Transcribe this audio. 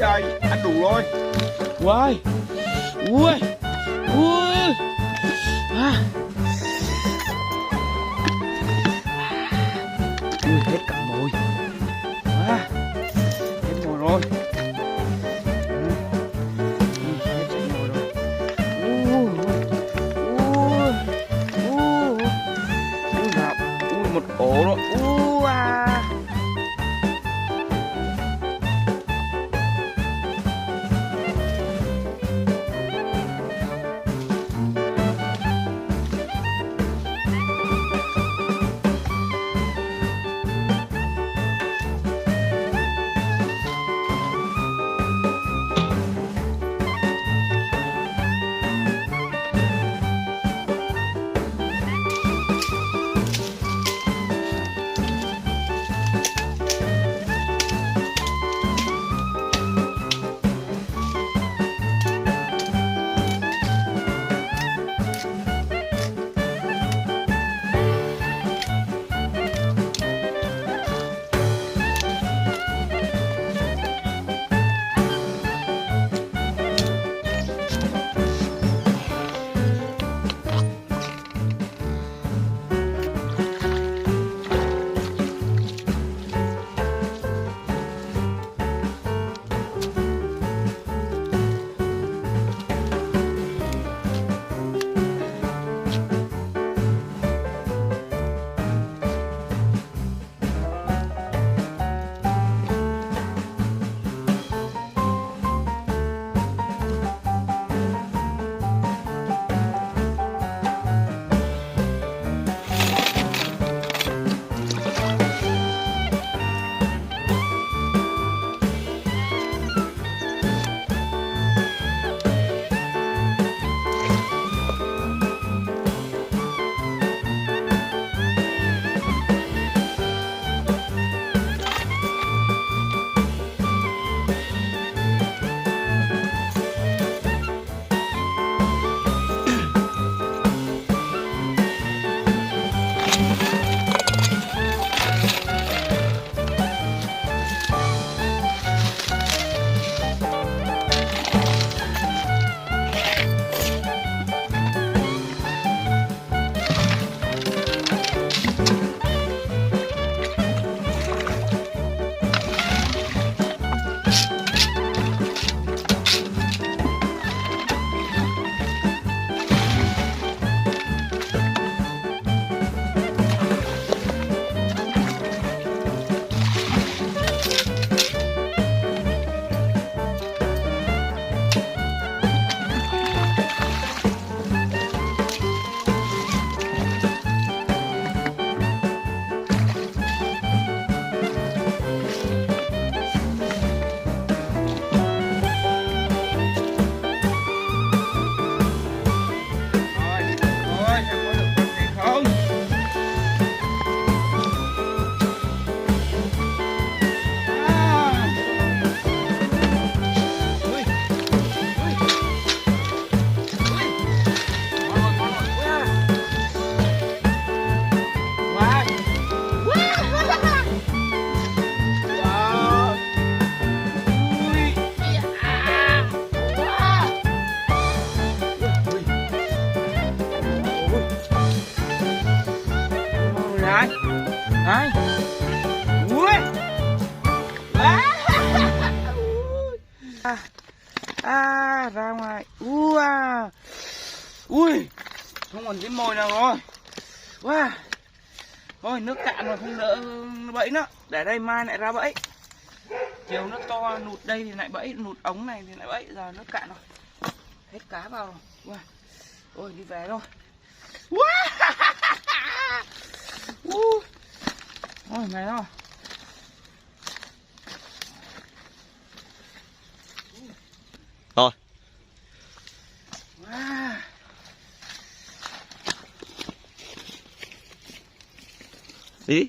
trời, ăn đủ rồi. Ui, ui, ui. À. Ui, hết cả mồi. À, hết mồi rồi. Hết cả mồi rồi. Nào, một ổ rồi. Đấy. Ui. Ra ngoài. Ui. Không còn cái mồi nào rồi. Wow. Thôi nước cạn rồi không đỡ bẫy nữa. Để đây mai lại ra bẫy. Chiều nước to nụt đây thì lại bẫy, nụt ống này thì lại bẫy, giờ nước cạn rồi. Hết cá vào rồi. Wow. Ôi đi về thôi. Ôi mày thôi. Rồi. Wow. Đi.